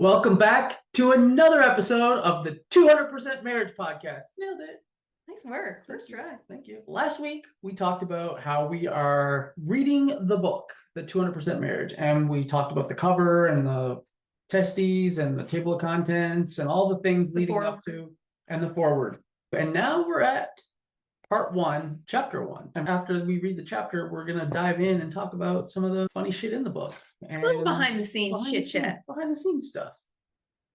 Welcome back to another episode of the 200% Marriage Podcast. Nailed it. Nice work. First try. Thank you. Last week, we talked about how we are reading the book, The 200% Marriage, and we talked about the cover and the testes and the table of contents and all the things leading up to, and the foreword. And now we're at part 1, chapter 1. And after we read the chapter, we're going to dive in and talk about some of the funny shit in the book. And a little behind the scenes chit chat. Behind the scenes stuff.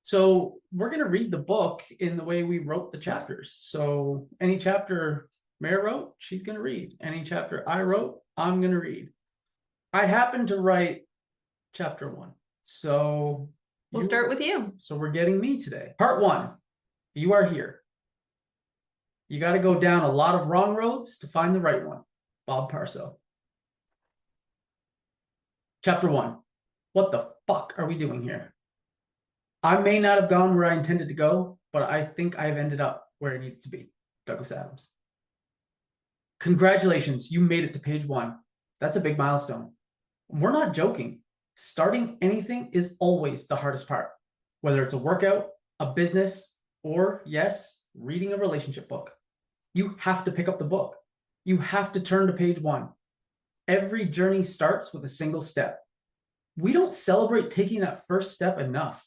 So we're going to read the book in the way we wrote the chapters. So any chapter Mare wrote, she's going to read. Any chapter I wrote, I'm going to read. I happen to write chapter 1. So we'll start with you. So we're getting me today. Part 1, you are here. You got to go down a lot of wrong roads to find the right one. Bob Parso. Chapter 1. What the fuck are we doing here? I may not have gone where I intended to go, but I think I have ended up where I needed to be. Douglas Adams. Congratulations, you made it to page 1. That's a big milestone. We're not joking. Starting anything is always the hardest part, whether it's a workout, a business, or, yes, reading a relationship book. You have to pick up the book. You have to turn to page 1. Every journey starts with a single step. We don't celebrate taking that first step enough.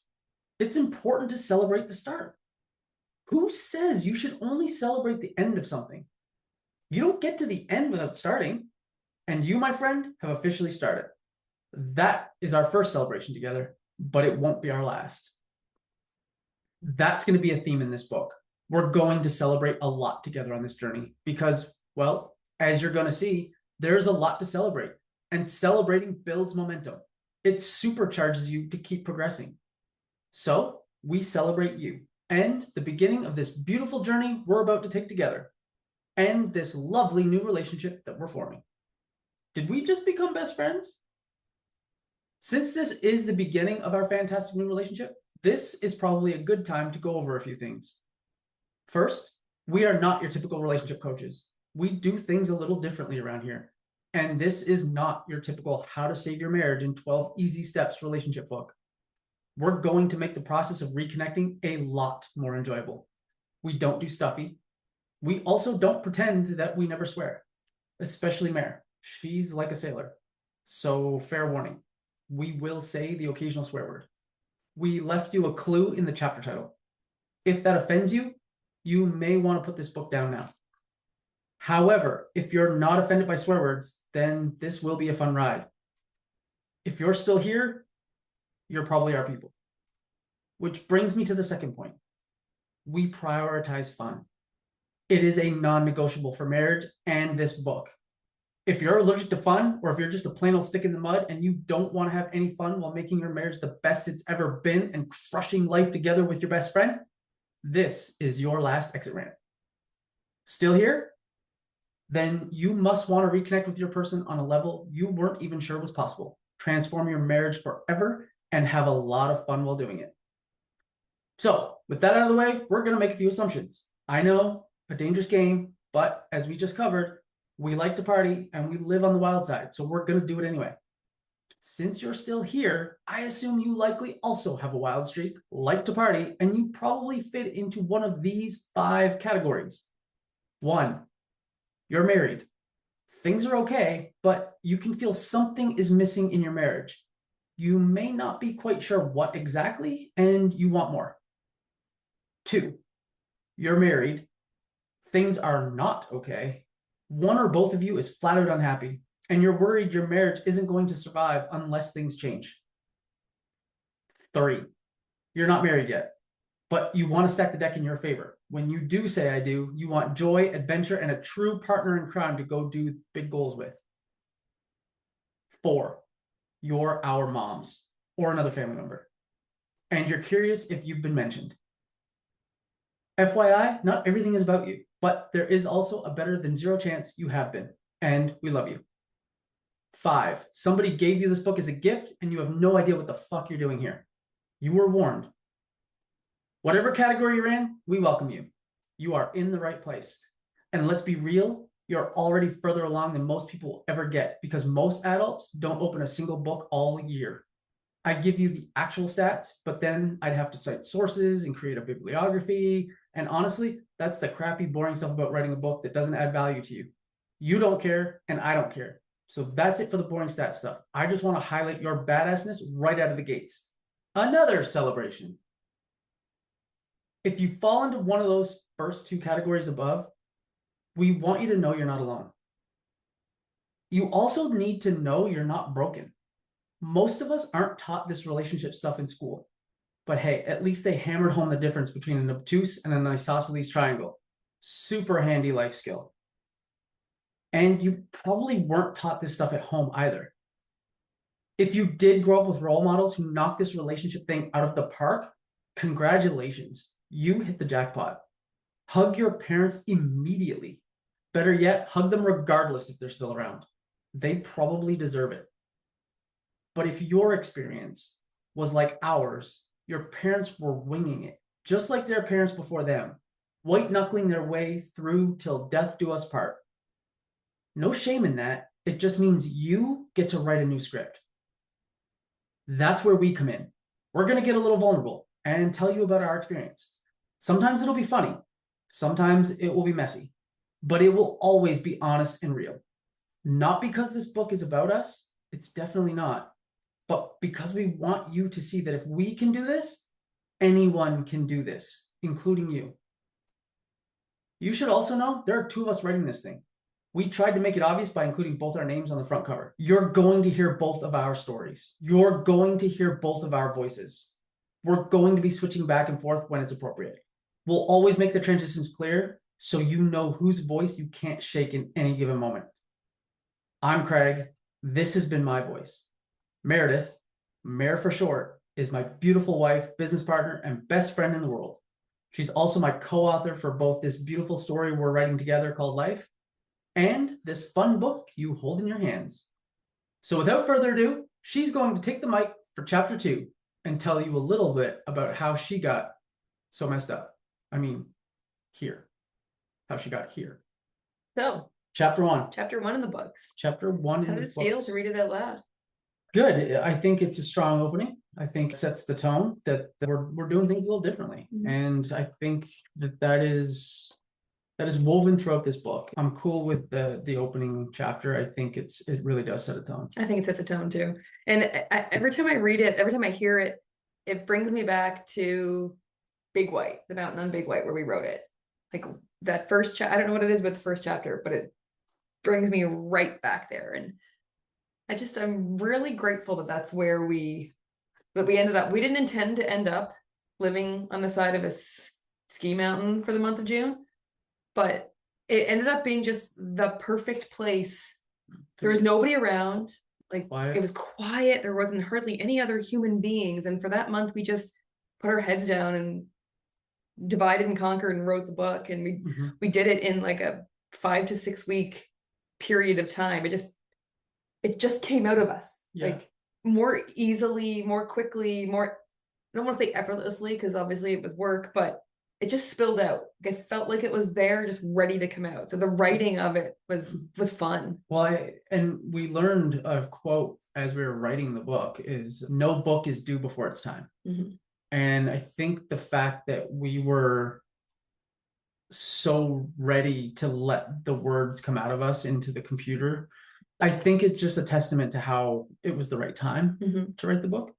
It's important to celebrate the start. Who says you should only celebrate the end of something? You don't get to the end without starting. And you, my friend, have officially started. That is our first celebration together, but it won't be our last. That's going to be a theme in this book. We're going to celebrate a lot together on this journey because, well, as you're going to see, there's a lot to celebrate. And celebrating builds momentum. It supercharges you to keep progressing. So we celebrate you and the beginning of this beautiful journey we're about to take together and this lovely new relationship that we're forming. Did we just become best friends? Since this is the beginning of our fantastic new relationship, this is probably a good time to go over a few things. First, we are not your typical relationship coaches. We do things a little differently around here. And this is not your typical how to save your marriage in 12 easy steps relationship book. We're going to make the process of reconnecting a lot more enjoyable. We don't do stuffy. We also don't pretend that we never swear, especially Mare. She's like a sailor. So fair warning, we will say the occasional swear word. We left you a clue in the chapter title. If that offends you, you may want to put this book down now. However, if you're not offended by swear words, then this will be a fun ride. If you're still here, you're probably our people. Which brings me to the second point. We prioritize fun. It is a non-negotiable for marriage and this book. If you're allergic to fun, or if you're just a plain old stick in the mud and you don't want to have any fun while making your marriage the best it's ever been and crushing life together with your best friend, this is your last exit ramp. Still here? Then you must want to reconnect with your person on a level you weren't even sure was possible. Transform your marriage forever and have a lot of fun while doing it. So, with that out of the way, we're going to make a few assumptions. I know, a dangerous game, but as we just covered, we like to party and we live on the wild side, so we're going to do it anyway. Since you're still here, I assume you likely also have a wild streak, like to party, and you probably fit into one of these 5 categories. 1, you're married. Things are okay, but you can feel something is missing in your marriage. You may not be quite sure what exactly, and you want more. 2, you're married. Things are not okay. One or both of you is flat out unhappy, and you're worried your marriage isn't going to survive unless things change. 3, you're not married yet, but you want to stack the deck in your favor. When you do say I do, you want joy, adventure, and a true partner in crime to go do big goals with. 4, you're our moms or another family member, and you're curious if you've been mentioned. FYI, not everything is about you, but there is also a better than 0 chance you have been, and we love you. 5, somebody gave you this book as a gift, and you have no idea what the fuck you're doing here. You were warned. Whatever category you're in, we welcome you. You are in the right place. And let's be real, you're already further along than most people will ever get because most adults don't open a single book all year. I give you the actual stats, but then I'd have to cite sources and create a bibliography. And honestly, that's the crappy, boring stuff about writing a book that doesn't add value to you. You don't care, and I don't care. So that's it for the boring stats stuff. I just want to highlight your badassness right out of the gates. Another celebration. If you fall into one of those first two categories above, we want you to know you're not alone. You also need to know you're not broken. Most of us aren't taught this relationship stuff in school, but hey, at least they hammered home the difference between an obtuse and an isosceles triangle. Super handy life skill. And you probably weren't taught this stuff at home either. If you did grow up with role models who knocked this relationship thing out of the park, congratulations, you hit the jackpot. Hug your parents immediately. Better yet, hug them regardless if they're still around. They probably deserve it. But if your experience was like ours, your parents were winging it, just like their parents before them, white knuckling their way through till death do us part. No shame in that. It just means you get to write a new script. That's where we come in. We're going to get a little vulnerable and tell you about our experience. Sometimes it'll be funny. Sometimes it will be messy, but it will always be honest and real. Not because this book is about us. It's definitely not. But because we want you to see that if we can do this, anyone can do this, including you. You should also know there are two of us writing this thing. We tried to make it obvious by including both our names on the front cover. You're going to hear both of our stories. You're going to hear both of our voices. We're going to be switching back and forth when it's appropriate. We'll always make the transitions clear so you know whose voice you can't shake in any given moment. I'm Craig. This has been my voice. Meredith, Mare for short, is my beautiful wife, business partner, and best friend in the world. She's also my co-author for both this beautiful story we're writing together called Life and this fun book you hold in your hands. So without further ado, she's going to take the mic for chapter 2 and tell you a little bit about how she got so messed up. I mean, here. How she got here. So, Chapter 1. chapter 1 in the books. Chapter 1 in How the did it feel books. to read it out loud? Good. I think it's a strong opening. I think it sets the tone that we're doing things a little differently. Mhm. And I think that is woven throughout this book. I'm cool with the opening chapter. I think it really does set a tone. I think it sets a tone too. And every time I read it, every time I hear it, it brings me back to Big White, the mountain on Big White, where we wrote it. Like that first chapter, I don't know what it is with the first chapter, but it brings me right back there. And I'm really grateful that that's where we ended up. We didn't intend to end up living on the side of a ski mountain for the month of June, but it ended up being just the perfect place. There was nobody around. Like Quiet. It was quiet. There wasn't hardly any other human beings. And for that month, we just put our heads down and divided and conquered and wrote the book. And we did it in like a 5 to 6 week period of time. It just came out of us. Yeah. Like more easily, more quickly, more, I don't want to say effortlessly, because obviously it was work, but it just spilled out. It felt like it was there, just ready to come out. So the writing of it was fun. Well, and we learned a quote as we were writing the book is no book is due before its time. And I think the fact that we were so ready to let the words come out of us into the computer, I think it's just a testament to how it was the right time to write the book.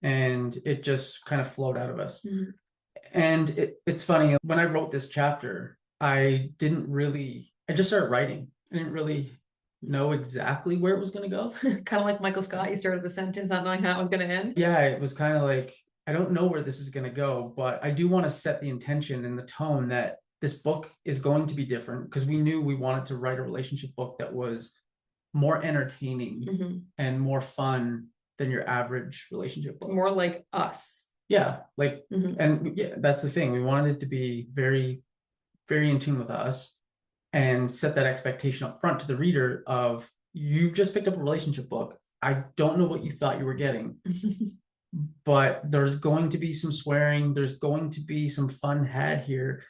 And it just kind of flowed out of us. And it's funny, when I wrote this chapter, I just started writing. I didn't really know exactly where it was going to go. Kind of like Michael Scott, you started the sentence not knowing how it was going to end. Yeah, it was kind of like, I don't know where this is going to go, but I do want to set the intention and the tone that this book is going to be different, because we knew we wanted to write a relationship book that was more entertaining and more fun than your average relationship book. More like us. Yeah, like, and yeah, that's the thing. We wanted it to be very, very in tune with us and set that expectation up front to the reader of, you've just picked up a relationship book. I don't know what you thought you were getting, but there's going to be some swearing. There's going to be some fun had here.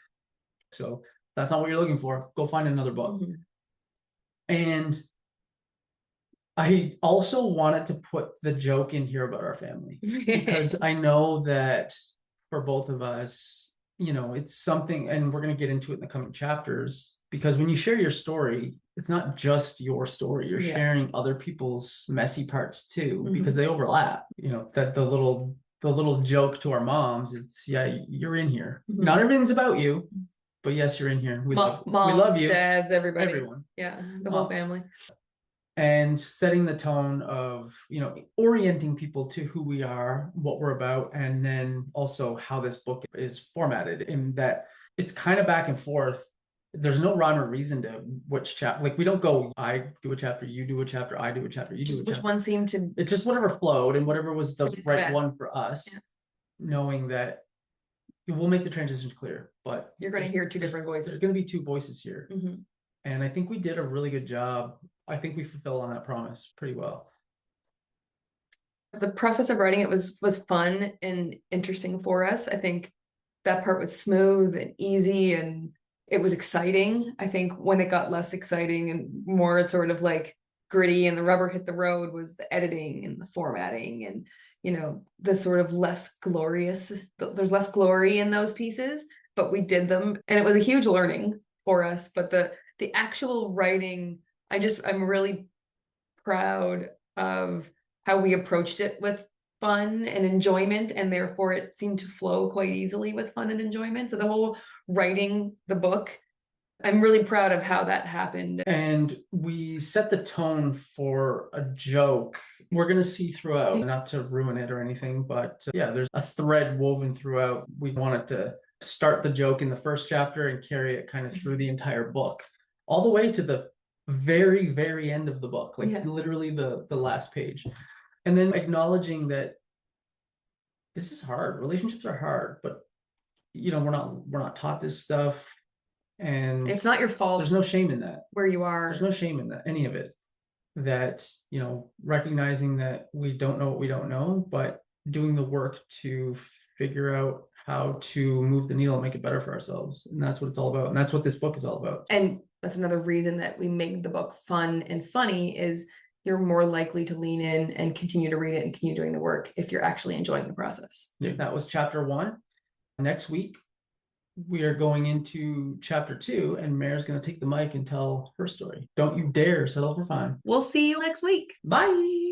So that's not what you're looking for. Go find another book. And I also wanted to put the joke in here about our family because I know that for both of us, it's something, and we're going to get into it in the coming chapters, because when you share your story, it's not just your story. You're Yeah. sharing other people's messy parts too, Mhm. because they overlap. That the little joke to our moms, it's, yeah, you're in here. Mhm. Not everything's about you, but yes, you're in here. We love you. Dads, everybody. Everyone. Yeah, the whole family. And setting the tone of, orienting people to who we are, what we're about, and then also how this book is formatted, in that it's kind of back and forth. There's no rhyme or reason to which chapter. Like, we don't go, I do a chapter, you do a chapter, I do a chapter, you do a Just which chapter. one seemed to. It's just whatever flowed and whatever was the The right best. one for us, Yeah. knowing that we'll make the transitions clear, but You're going to hear two different voices. There's going to be two voices here. Mhm. And I think we did a really good job. I think we fulfilled on that promise pretty well. The process of writing it was fun and interesting for us. I think that part was smooth and easy, and it was exciting. I think when it got less exciting and more sort of like gritty and the rubber hit the road was the editing and the formatting, and the sort of less glorious. There's less glory in those pieces, but we did them, and it was a huge learning for us. But the actual writing, I'm really proud of how we approached it with fun and enjoyment, and therefore it seemed to flow quite easily with fun and enjoyment. So the whole writing the book, I'm really proud of how that happened. And we set the tone for a joke we're going to see throughout, not to ruin it or anything, but yeah, there's a thread woven throughout. We wanted to start the joke in the first chapter and carry it kind of through the entire book, all the way to the very, very end of the book, like literally the last page. And then acknowledging that this is hard. Relationships are hard, but we're not taught this stuff, and it's not your fault. There's no shame in that. Where you are. There's no shame in that, any of it. That, recognizing that we don't know what we don't know, but doing the work to figure out how to move the needle and make it better for ourselves. And that's what it's all about. And that's what this book is all about. And that's another reason that we made the book fun and funny, is you're more likely to lean in and continue to read it and continue doing the work if you're actually enjoying the process. Yeah, that was chapter 1. Next week, we are going into chapter 2, and Mare's going to take the mic and tell her story. Don't you dare settle for fine. We'll see you next week. Bye.